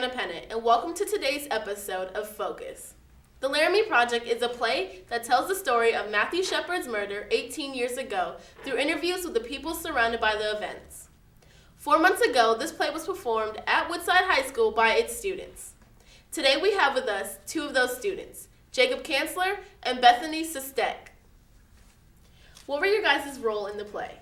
Savannah Pennant, and welcome to today's episode of Focus. The Laramie Project is a play that tells the story of Matthew Shepard's murder 18 years ago through interviews with the people surrounded by the events. 4 months ago, this play was performed at Woodside High School by its students. Today we have with us two of those students, Jacob Kanzler and Bethany Sestek. What were your guys' role in the play?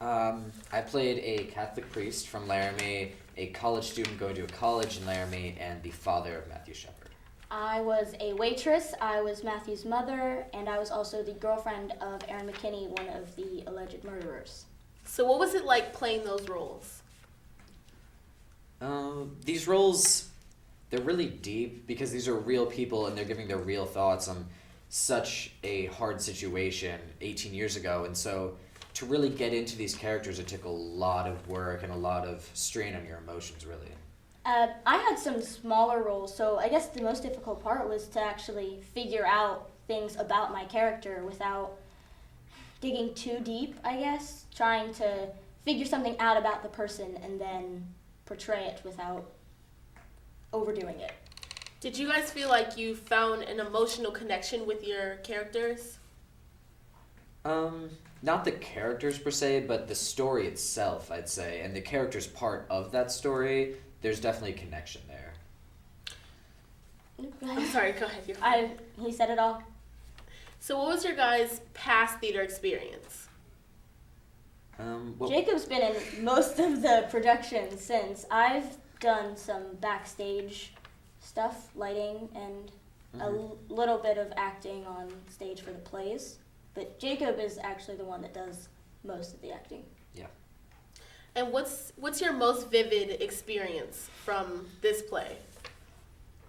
I played a Catholic priest from Laramie, a college student going to a college in Laramie, and the father of Matthew Shepard. I was a waitress, I was Matthew's mother, and I was also the girlfriend of Aaron McKinney, one of the alleged murderers. So what was it like playing those roles? These roles, they're really deep because these are real people and they're giving their real thoughts on such a hard situation 18 years ago. And so to really get into these characters, it took a lot of work and a lot of strain on your emotions, really. I had some smaller roles, so I guess the most difficult part was to actually figure out things about my character without digging too deep, I guess. Trying to figure something out about the person and then portray it without overdoing it. Did you guys feel like you found an emotional connection with your characters? Not the characters per se, but the story itself, I'd say. And the character's part of that story, there's definitely a connection there. I'm sorry, go ahead. He said it all. So what was your guys' past theater experience? Jacob's been in most of the productions since. I've done some backstage stuff, lighting, and a little bit of acting on stage for the plays. But Jacob is actually the one that does most of the acting. Yeah. And what's your most vivid experience from this play?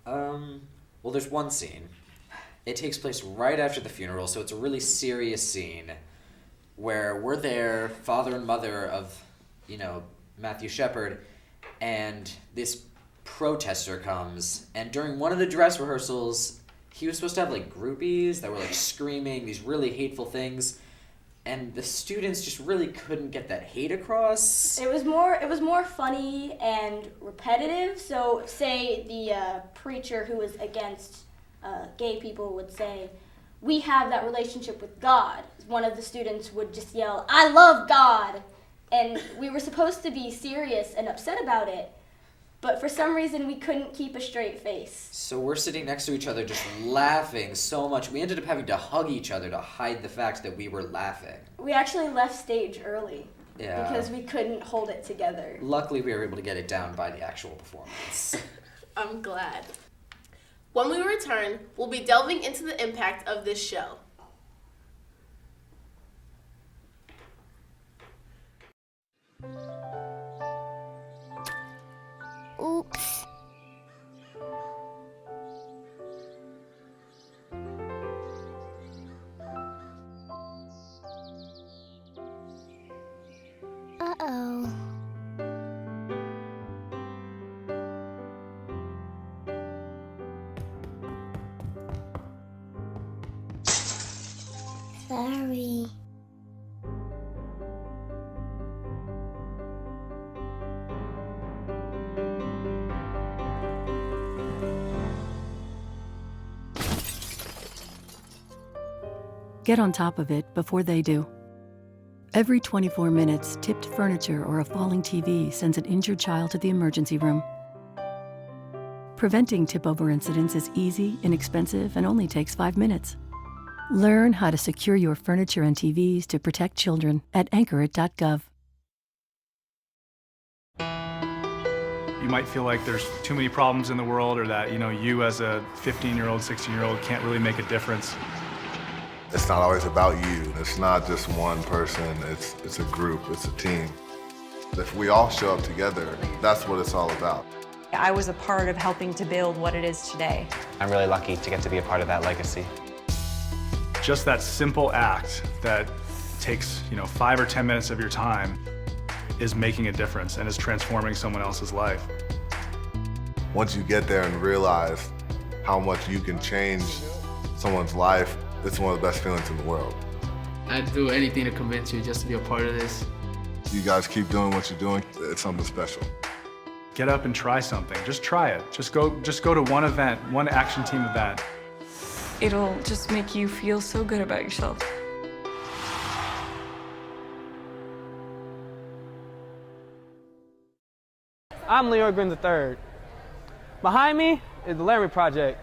Well, there's one scene. It takes place right after the funeral, so it's a really serious scene where we're there, father and mother of, Matthew Shepard, and this protester comes, and during one of the dress rehearsals, he was supposed to have groupies that were screaming these really hateful things, and the students just really couldn't get that hate across. It was more funny and repetitive. So say the preacher who was against gay people would say, "We have that relationship with God." One of the students would just yell, "I love God!" And we were supposed to be serious and upset about it, but for some reason we couldn't keep a straight face. So we're sitting next to each other just laughing so much. We ended up having to hug each other to hide the fact that we were laughing. We actually left stage early. Yeah. Because we couldn't hold it together. Luckily, we were able to get it down by the actual performance. I'm glad. When we return, we'll be delving into the impact of this show. Oops. Uh-oh. Sorry. Get on top of it before they do. Every 24 minutes, tipped furniture or a falling TV sends an injured child to the emergency room. Preventing tip-over incidents is easy, inexpensive, and only takes 5 minutes. Learn how to secure your furniture and TVs to protect children at anchorit.gov. You might feel like there's too many problems in the world, or that, you as a 15-year-old, 16-year-old can't really make a difference. It's not always about you. It's not just one person. It's a group. It's a team. If we all show up together, that's what it's all about. I was a part of helping to build what it is today. I'm really lucky to get to be a part of that legacy. Just that simple act that takes, 5 or 10 minutes of your time is making a difference and is transforming someone else's life. Once you get there and realize how much you can change someone's life, it's one of the best feelings in the world. I'd do anything to convince you just to be a part of this. You guys keep doing what you're doing. It's something special. Get up and try something. Just try it. Just go to one event, one action team event. It'll just make you feel so good about yourself. I'm Leroy Green III. Behind me is the Laramie Project,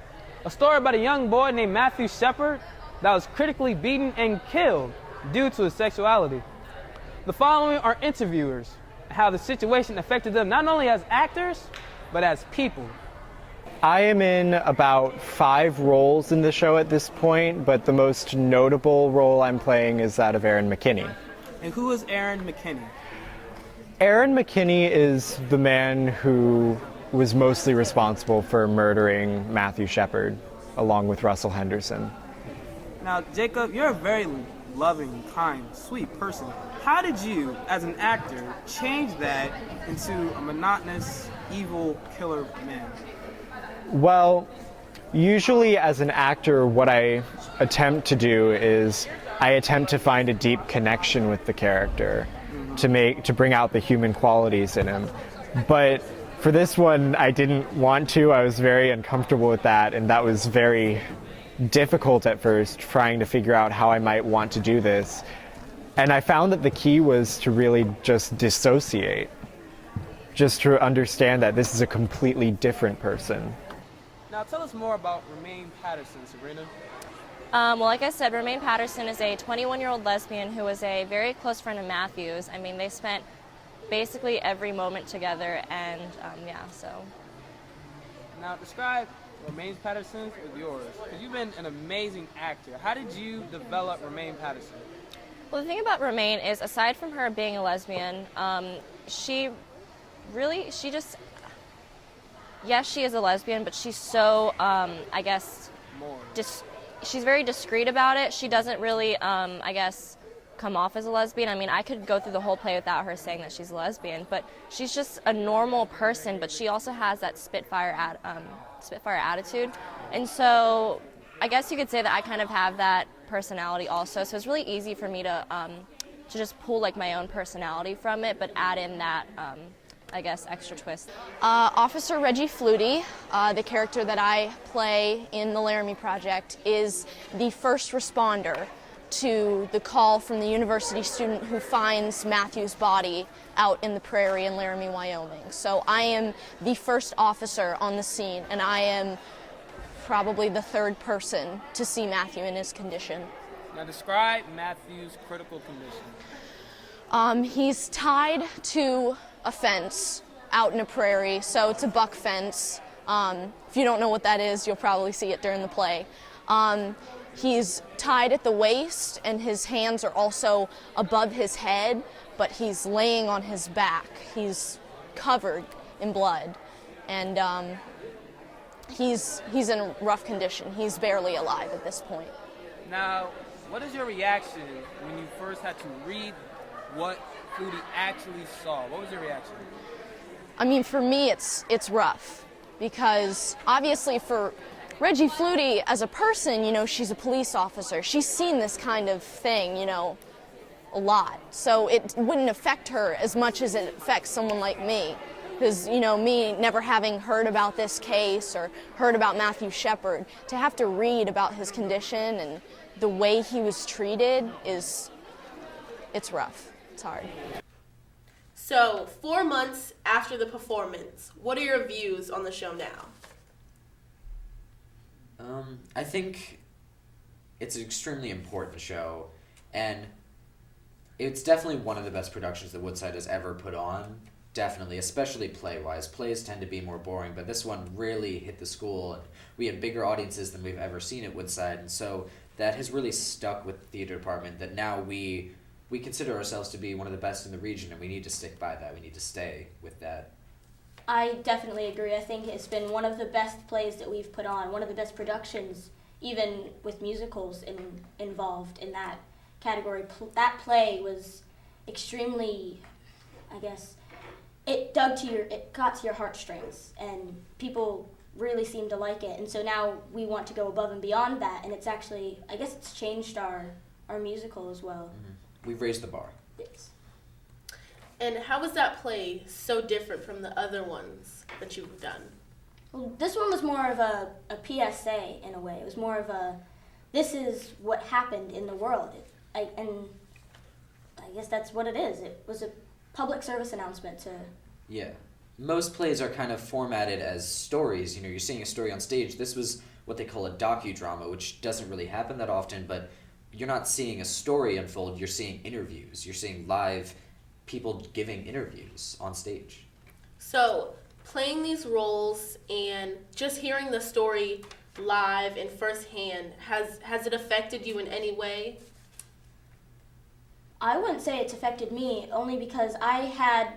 a story about a young boy named Matthew Shepard that was critically beaten and killed due to his sexuality. The following are interviewers, how the situation affected them not only as actors, but as people. I am in about 5 roles in the show at this point, but the most notable role I'm playing is that of Aaron McKinney. And who is Aaron McKinney? Aaron McKinney is the man who was mostly responsible for murdering Matthew Shepard, along with Russell Henderson. Now, Jacob, you're a very loving, kind, sweet person. How did you, as an actor, change that into a monotonous, evil killer man? Well, usually as an actor, what I attempt to do is I attempt to find a deep connection with the character to bring out the human qualities in him. But for this one, I didn't want to. I was very uncomfortable with that, and that was very difficult at first, trying to figure out how I might want to do this. And I found that the key was to really just dissociate, just to understand that this is a completely different person. Now tell us more about Romaine Patterson, Sabrina. Well, like I said, Romaine Patterson is a 21-year-old lesbian who was a very close friend of Matthew's. I mean, they spent basically every moment together, and so. Now describe Romaine Patterson with yours, because you've been an amazing actor. How did you develop Romaine Patterson? Well, the thing about Romaine is, aside from her being a lesbian, yes, she is a lesbian, but she's so, she's very discreet about it. She doesn't really, come off as a lesbian. I mean, I could go through the whole play without her saying that she's a lesbian, but she's just a normal person, but she also has that Spitfire attitude. And so I guess you could say that I kind of have that personality also. So it's really easy for me to just pull like my own personality from it, but add in that, extra twist. Officer Reggie Flutie, the character that I play in the Laramie Project, is the first responder to the call from the university student who finds Matthew's body out in the prairie in Laramie, Wyoming. So I am the first officer on the scene, and I am probably the third person to see Matthew in his condition. Now describe Matthew's critical condition. He's tied to a fence out in a prairie, so it's a buck fence. If you don't know what that is, you'll probably see it during the play. He's tied at the waist, and his hands are also above his head, but he's laying on his back. He's covered in blood, and he's in a rough condition. He's barely alive at this point. Now, what is your reaction when you first had to read what Flutie actually saw? What was your reaction? I mean, for me, it's rough, because obviously for Reggie Flutie, as a person, she's a police officer. She's seen this kind of thing, a lot. So it wouldn't affect her as much as it affects someone like me. Because, me never having heard about this case or heard about Matthew Shepard, to have to read about his condition and the way he was treated it's rough. It's hard. So, 4 months after the performance, what are your views on the show now? I think it's an extremely important show, and it's definitely one of the best productions that Woodside has ever put on. Definitely, especially play-wise. Plays tend to be more boring, but this one really hit the school, and we had bigger audiences than we've ever seen at Woodside, and so that has really stuck with the theater department, that now we consider ourselves to be one of the best in the region, and we need to stick by that. We need to stay with that. I definitely agree. I think it's been one of the best plays that we've put on, one of the best productions, even with musicals involved in that category. That play was extremely, it got to your heartstrings, and people really seemed to like it. And so now we want to go above and beyond that, and it's actually, it's changed our musical as well. Mm-hmm. We've raised the bar. Yes. And how was that play so different from the other ones that you've done? Well, this one was more of a PSA in a way. It was more of a, this is what happened in the world. And I guess that's what it is. It was a public service announcement to... Yeah. Most plays are kind of formatted as stories. You know, you're seeing a story on stage. This was what they call a docudrama, which doesn't really happen that often, but you're not seeing a story unfold. You're seeing interviews. You're seeing live people giving interviews on stage. So, playing these roles and just hearing the story live and firsthand, has it affected you in any way? I wouldn't say it's affected me, only because I had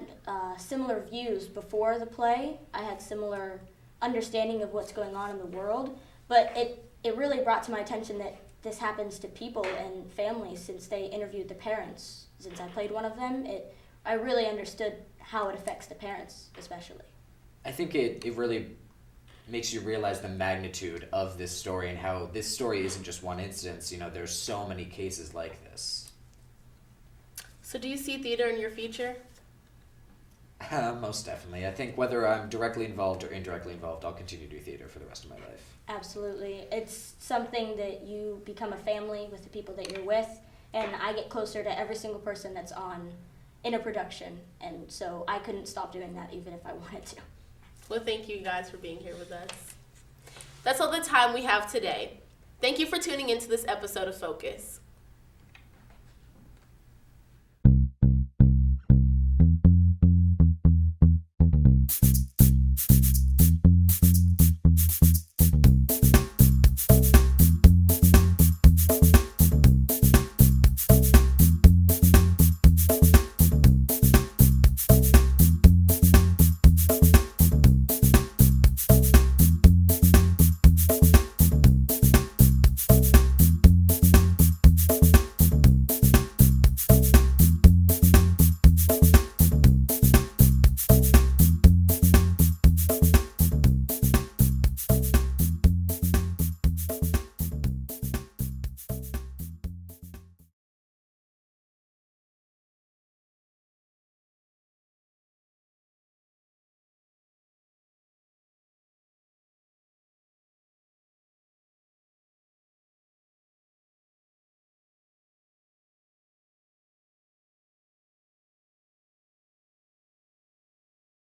similar views before the play. I had similar understanding of what's going on in the world, but it really brought to my attention that this happens to people and families since they interviewed the parents. Since I played one of them, I really understood how it affects the parents, especially. I think it really makes you realize the magnitude of this story and how this story isn't just one incident. You know, there's so many cases like this. So do you see theater in your future? Most definitely. I think whether I'm directly involved or indirectly involved, I'll continue to do theater for the rest of my life. Absolutely. It's something that you become a family with the people that you're with, and I get closer to every single person that's in a production, and so I couldn't stop doing that even if I wanted to. Well, thank you guys for being here with us. That's all the time we have today. Thank you for tuning into this episode of Focus.